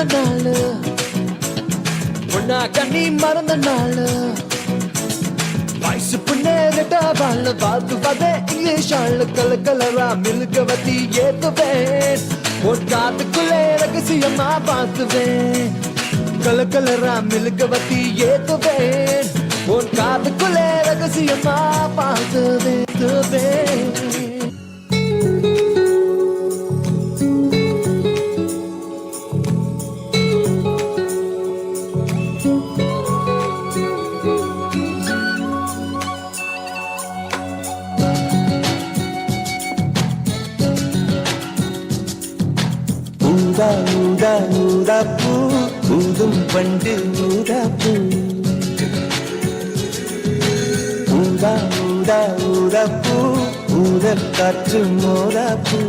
பிறந்த நாள் பொண்ணா கண்ணி மறந்த நாள் வயசு புண்ணேறிட்ட வாழ் வாழ்த்துவதே இங்கிலீஷ் ஆள் கல கலரா மில்கவதி ஏத்துவேன் உன் காத்துக்குள்ளே ரகசியமா பார்த்துவேன் கல கலரா மில்கவதி ஏத்துவேன் உன் காத்துக்குள்ளே ரகசியமா பார்த்துவேன் ஊதா ஊதா ஊதா பூ ஊதும் பண்டு ஊதா பூ ஊதா ஊதா ஊதா பூ ஊதல் காற்று மோதா பூ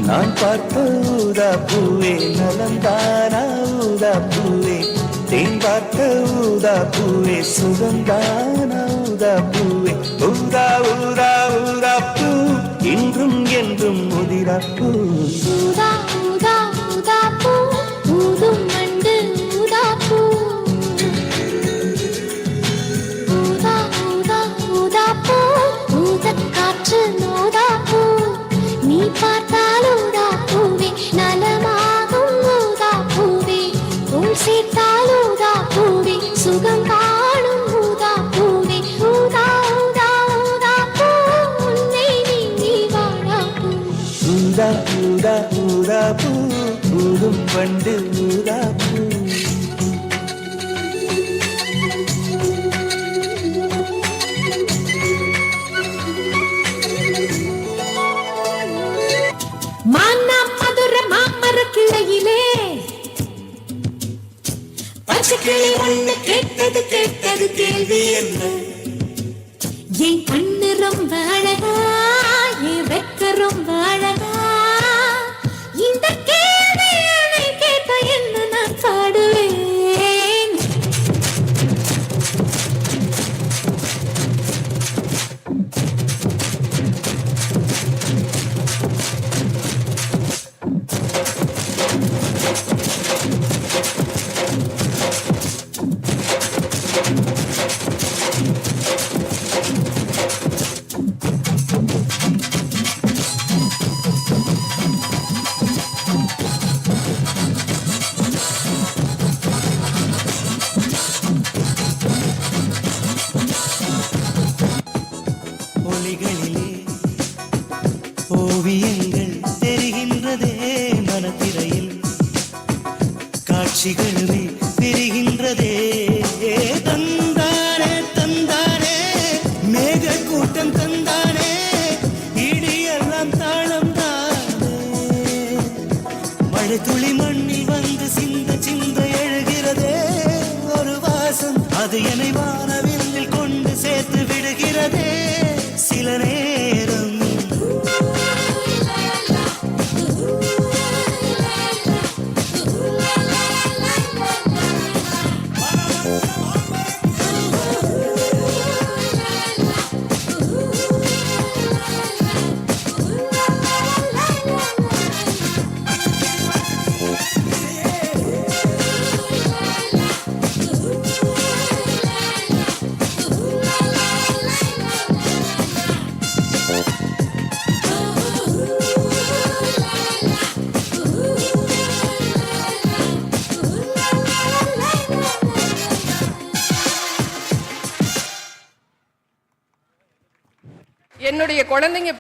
நான் பார்த்த ஊதா பூவே நலந்தானா ஊதா பூவே தேன் பார்த்த ஊதா பூவே சுகந்தானா ஊதா பூவே ஊதா ஊதா ஊதா பூ இன்றும் என்றும் முதிரா பூ ஊதா ஊதா ஊதா பூ ஊதும் வண்டு ஊதா பூ ஊதா ஊதா ஊதா பூ ஊதக் காற்று ஊதா பூ நீ பார்த்தால் ஊதா பூவே நலமாகும் ஊதா பூவே உள் சேர்த்தால் ஊதா பூவே சுகம் காணும் ஊதா பூவே ஊதா ஊதா ஊதா பூ உன்னை நீ வாழா பூ ஊதா ஊதா ஊதா பூ ஊதும் பண்டு ஊதா பூ மானா மதுர மாமர கிளையிலே பச்சைக்கிளி ஒண்ணு கேட்டது கேட்டது கேள்வி என்ன என் கண்ணு ரொம்ப அழகா என் வெக்க ரொம்ப அழகா இந்த கேள்வியை கேட்ட என்ன நான் பாடுவேன் ஒளிகளிலே ஓவியங்கள் தெரிகின்றதே மனத்திரையில் காட்சிகளுமே தெரிகின்றதே தந்தானே தந்தானே மேக கூட்டம் தந்தானே இடியெல்லாம் தாளம் தானே மழை துளி மண்ணில் வந்து சிந்த சிந்த எழுகிறதே ஒரு வாசம் அது என்னை வானவில்லில் கொண்டு சேர்த்து விடுகிறதே சில நேரம் என்னுடைய குழந்தைங்க